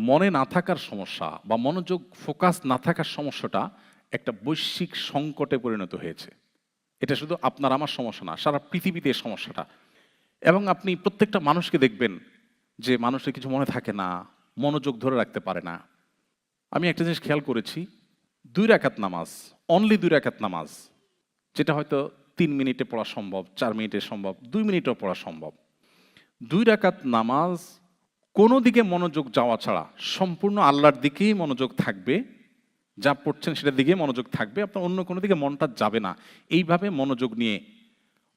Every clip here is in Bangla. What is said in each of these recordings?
মনে না থাকার সমস্যা বা মনোযোগ ফোকাস না থাকার সমস্যাটা একটা বৈশ্বিক সংকটে পরিণত হয়েছে। এটা শুধু আপনার আমার সমস্যা না, সারা পৃথিবীতে এই সমস্যাটা। এবং আপনি প্রত্যেকটা মানুষকে দেখবেন যে মানুষের কিছু মনে থাকে না, মনোযোগ ধরে রাখতে পারে না। আমি একটা জিনিস খেয়াল করেছি, ২ রাকাত নামাজ, অনলি ২ রাকাত নামাজ, যেটা হয়তো ৩ মিনিটে পড়া সম্ভব, ৪ মিনিটে সম্ভব, ২ মিনিটেও পড়া সম্ভব। ২ রাকাত নামাজ কোনো দিকে মনোযোগ যাওয়া ছাড়া সম্পূর্ণ আল্লাহর দিকেই মনোযোগ থাকবে, যা পড়ছেন সেটার দিকেই মনোযোগ থাকবে, আপনার অন্য কোনো দিকে মনটা যাবে না। এইভাবে মনোযোগ নিয়ে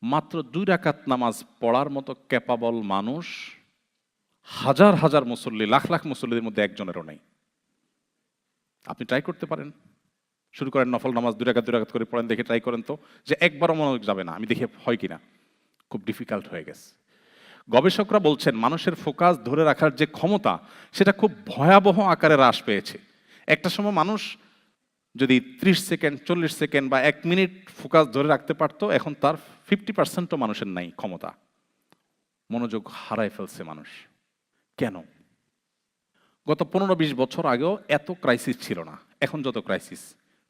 মাত্র ২ রাকাত নামাজ পড়ার মতো ক্যাপাবল মানুষ হাজার হাজার মুসল্লি, লাখ লাখ মুসল্লিদের মধ্যে একজনেরও নেই। আপনি ট্রাই করতে পারেন, শুরু করেন নফল নামাজ ২ রাকাত করে পড়েন, দেখে ট্রাই করেন তো যে একবারও মনোযোগ যাবে না, আমি দেখে হয় কিনা। খুব ডিফিকাল্ট হয়ে গেছে। গবেষকরা বলছেন মানুষের ফোকাস ধরে রাখার যে ক্ষমতা সেটা খুব ভয়াবহ আকারে হ্রাস পেয়েছে। একটা সময় মানুষ যদি ৩০ সেকেন্ড, ৪০ সেকেন্ড বা ১ মিনিট ফোকাস ধরে রাখতে পারতো, এখন তার 50%ও মানুষের নাই ক্ষমতা। মনোযোগ হারায় ফেলছে মানুষ। কেন? গত ১৫-২০ বছর আগেও এত ক্রাইসিস ছিল না, এখন যত ক্রাইসিস।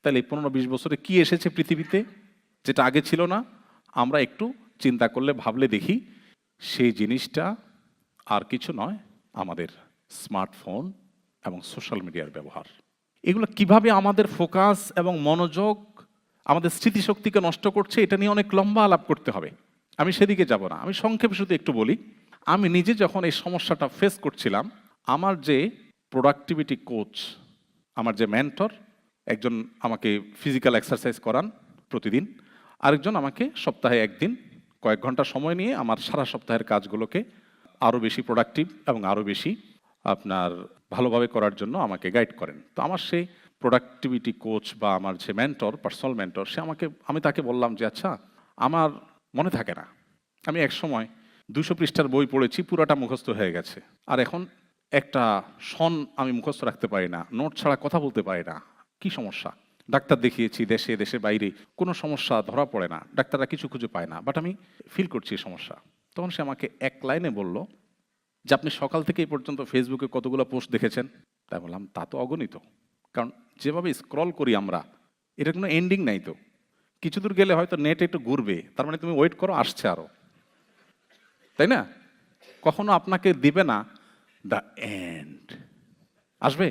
তাহলে এই ১৫-২০ বছরে কি এসেছে পৃথিবীতে যেটা আগে ছিল না? আমরা একটু চিন্তা করলে, ভাবলে দেখি, সেই জিনিসটা আর কিছু নয়, আমাদের স্মার্টফোন এবং সোশ্যাল মিডিয়ার ব্যবহার। এগুলো কিভাবে আমাদের ফোকাস এবং মনোযোগ, আমাদের স্মৃতিশক্তিকে নষ্ট করছে, এটা নিয়ে অনেক লম্বা আলাপ করতে হবে। আমি সেদিকে যাব না, আমি সংক্ষেপে শুধু একটু বলি। আমি নিজে যখন এই সমস্যাটা ফেস করছিলাম, আমার যে প্রোডাক্টিভিটি কোচ, আমার যে মেন্টর, একজন আমাকে ফিজিক্যাল এক্সারসাইজ করান প্রতিদিন, আরেকজন আমাকে সপ্তাহে ১ দিন কয়েক ঘন্টা সময় নিয়ে আমার সারা সপ্তাহের কাজগুলোকে আরও বেশি প্রোডাক্টিভ এবং আরও বেশি আপনার ভালোভাবে করার জন্য আমাকে গাইড করেন। তো আমার সেই প্রোডাক্টিভিটি কোচ বা আমার যে মেন্টর, পার্সোনাল মেন্টর, আমি তাকে বললাম যে আচ্ছা, আমার মনে থাকে না, আমি এক সময় ২০০ পৃষ্ঠার বই পড়েছি, পুরাটা মুখস্থ হয়ে গেছে, আর এখন একটা সন আমি মুখস্থ রাখতে পারি না, নোট ছাড়া কথা বলতে পারি না। কি সমস্যা? ডাক্তার দেখিয়েছি দেশে দেশে বাইরে, কোনো সমস্যা ধরা পড়ে না, ডাক্তাররা কিছু খুঁজে পায় না, বাট আমি ফিল করছি এই সমস্যা। তখন সে আমাকে এক লাইনে বলল যে আপনি সকাল থেকে এই পর্যন্ত ফেসবুকে কতগুলো পোস্ট দেখেছেন? তাই বললাম, তা তো অগণিত, কারণ যেভাবে স্ক্রল করি আমরা, এটা কোনো এন্ডিং নাই তো। কিছু দূর গেলে হয়তো নেট একটু ঘুরবে, তার মানে তুমি ওয়েট করো, আসছে আরো, তাই না? কখনো আপনাকে দিবে না দ্য এন্ড, আসবে।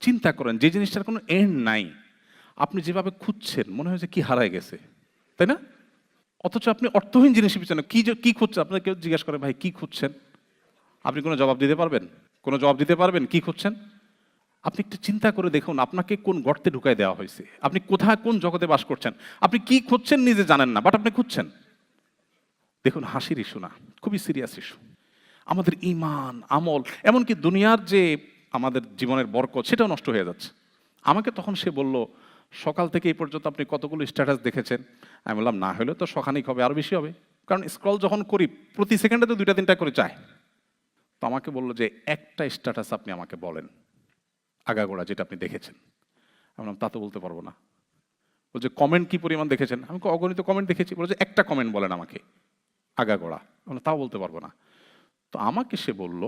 চিন্তা করেন, যে জিনিসটার কোনো এন্ড নাই, আপনি যেভাবে খুঁজছেন মনে হয় যে কি হারায় গেছে, তাই না? অথচ আপনি অর্থহীন জিনিসের পিছনে কি খুঁজছেন? আপনার কেউ জিজ্ঞাসা করে ভাই কি খুঁজছেন, আপনি কোনো জবাব দিতে পারবেন? কোনো জবাব দিতে পারবেন কি খুঁজছেন? আপনি একটু চিন্তা করে দেখুন, আপনাকে কোন গর্তে ঢুকাই দেওয়া হয়েছে, আপনি কোথায় কোন জগতে বাস করছেন, আপনি কি খুঁজছেন নিজে জানেন না, বাট আপনি খুঁজছেন। দেখুন, হাসির ইস্যু না, খুবই সিরিয়াস ইস্যু। আমাদের ঈমান, আমল, এমনকি দুনিয়ার যে আমাদের জীবনের বরকত, সেটাও নষ্ট হয়ে যাচ্ছে। আমাকে তখন সে বলল, সকাল থেকে এই পর্যন্ত আপনি কতগুলো স্ট্যাটাস দেখেছেন? আমি বললাম, না হলেও তো শখানিক হবে, আরও বেশি হবে, কারণ স্ক্রল যখন করি প্রতি সেকেন্ডে তো 2টা-3টা করে চায়। তো আমাকে বললো যে একটা স্ট্যাটাস আপনি আমাকে বলেন আগাগোড়া যেটা আপনি দেখেছেন। আমি বললাম, তা তো বলতে পারবো না। বলছে কমেন্ট কি পরিমাণ দেখেছেন? আমি অগণিত কমেন্ট দেখেছি। বলে যে একটা কমেন্ট বলেন আমাকে আগাগোড়া। তাও বলতে পারবো না। তো আমাকে সে বলল,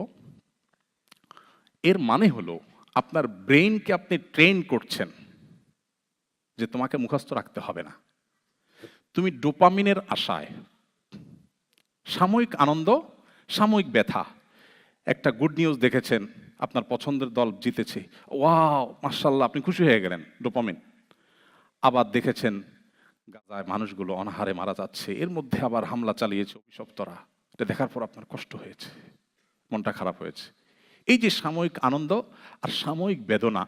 এর মানে হলো আপনার ব্রেইনকে আপনি ট্রেন করছেন যে তোমাকে মুখস্থ রাখতে হবে না, তুমি ডোপামিনের আশায়, সাময়িক আনন্দ, সাময়িক ব্যথা, একটা গুড নিউজ দেখেছেন, আপনার পছন্দের দল জিতেছে, ওয়াও মাশাআল্লাহ, আপনি খুশি হয়ে গেলেন, ডোপামিন। আবার দেখেছেন গাজায় মানুষগুলো অনাহারে মারা যাচ্ছে, এর মধ্যে আবার হামলা চালিয়েছে অভিশপ্তরা, এটা দেখার পর আপনার কষ্ট হয়েছে, মনটা খারাপ হয়েছে। এই যে সাময়িক আনন্দ আর সাময়িক বেদনা,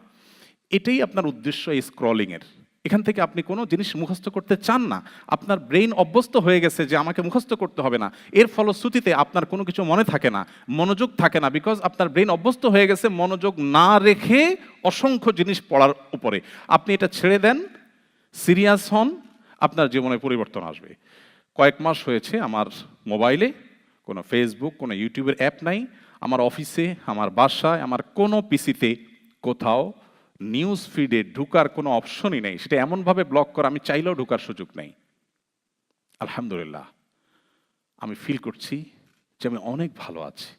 এটাই আপনার উদ্দেশ্য এই স্ক্রলিংয়ের। এখান থেকে আপনি কোনো জিনিস মুখস্থ করতে চান না, আপনার ব্রেইন অভ্যস্ত হয়ে গেছে যে আমাকে মুখস্থ করতে হবে না। এর ফলশ্রুতিতে আপনার কোনো কিছু মনে থাকে না, মনোযোগ থাকে না, বিকজ আপনার ব্রেইন অভ্যস্ত হয়ে গেছে মনোযোগ না রেখে অসংখ্য জিনিস পড়ার উপরে। আপনি এটা ছেড়ে দেন, সিরিয়াস হন, আপনার জীবনে পরিবর্তন আসবে। কয়েক মাস হয়েছে আমার মোবাইলে কোনো ফেসবুক, কোনো ইউটিউবের অ্যাপ নাই, আমার অফিসে, আমার বাসায়, আমার কোনো পিসিতে কোথাও নিউজ ফিডে ঢুকার কোনো অপশনই নেই, সেটা এমনভাবে ব্লক করা আমি চাইলেও ঢুকার সুযোগ নেই। আলহামদুলিল্লাহ, আমি ফিল করছি যে আমি অনেক ভালো আছি।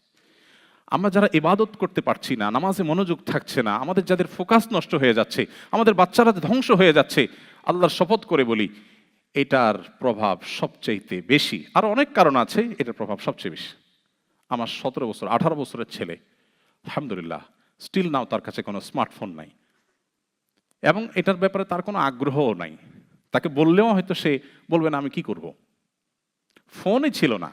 আমরা যারা ইবাদত করতে পারছি না, নামাজে মনোযোগ থাকছে না, আমাদের যাদের ফোকাস নষ্ট হয়ে যাচ্ছে, আমাদের বাচ্চারা ধ্বংস হয়ে যাচ্ছে, আল্লাহর শপথ করে বলি এটার প্রভাব সবচাইতে বেশি। আর অনেক কারণ আছে, এটার প্রভাব সবচেয়ে বেশি। আমার 17 বছর 18 বছরের ছেলে, আলহামদুলিল্লাহ, স্টিল নাও তার কাছে কোনো স্মার্টফোন নাই, এবং এটার ব্যাপারে তার কোনো আগ্রহও নাই। তাকে বললেও হয়তো সে বলবে না আমি কি করব। ফোনই ছিল না,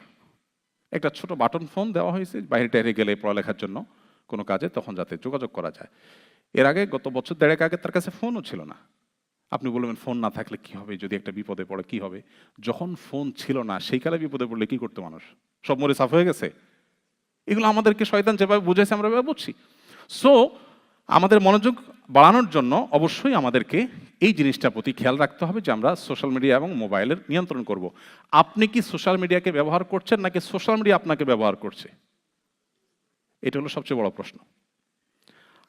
একটা ছোট বাটন ফোন দেওয়া হয়েছে বাইরে টাইরে গেলে পড়ালেখার জন্য কোনো কাজে, তখন যাতে যোগাযোগ করা যায়। এর আগে গত বছর দেড়েক আগে তার কাছে ফোনও ছিল না। আপনি বলবেন ফোন না থাকলে কি হবে, যদি একটা বিপদে পড়ে কি হবে? যখন ফোন ছিল না সেই কালে বিপদে পড়লে কি করতো মানুষ? সব মরে সাফ হয়ে গেছে। এগুলো আমাদেরকে শয়তান যেভাবে বুঝেছে আমরা এভাবে বুঝছি। সো আমাদের মনোযোগ বাড়ানোর জন্য অবশ্যই আমাদেরকে এই জিনিসটার প্রতি খেয়াল রাখতে হবে যে আমরা সোশ্যাল মিডিয়া এবং মোবাইলের নিয়ন্ত্রণ করব। আপনি কি সোশ্যাল মিডিয়াকে ব্যবহার করছেন নাকি সোশ্যাল মিডিয়া আপনাকে ব্যবহার করছে? এটা হলো সবচেয়ে বড় প্রশ্ন।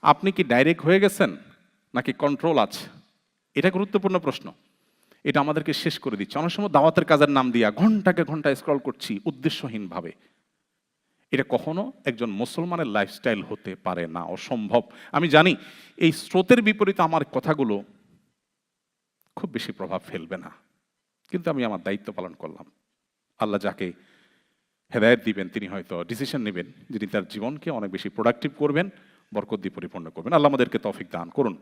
আপনি কি ডাইরেক্ট হয়ে গেছেন নাকি কন্ট্রোল আছে? এটা গুরুত্বপূর্ণ প্রশ্ন। এটা আমাদেরকে শেষ করে দিচ্ছে। অনেক সময় দাওয়াতের কাজের নাম দিয়া ঘন্টাকে ঘন্টা স্ক্রল করছি উদ্দেশ্যহীনভাবে। এটা কখনো একজন মুসলমানের লাইফস্টাইল হতে পারে না, অসম্ভব। আমি জানি এই স্রোতের বিপরীতে আমার কথাগুলো খুব বেশি প্রভাব ফেলবে না, কিন্তু আমি আমার দায়িত্ব পালন করলাম। আল্লাহ যাকে হেদায়েত দিবেন তিনি হয়তো ডিসিশন নেবেন যিনি তার জীবনকে অনেক বেশি প্রোডাক্টিভ করবেন, বরকত দিয়ে পরিপূর্ণ করবেন। আল্লাহ আমাদেরকে তৌফিক দান করুন।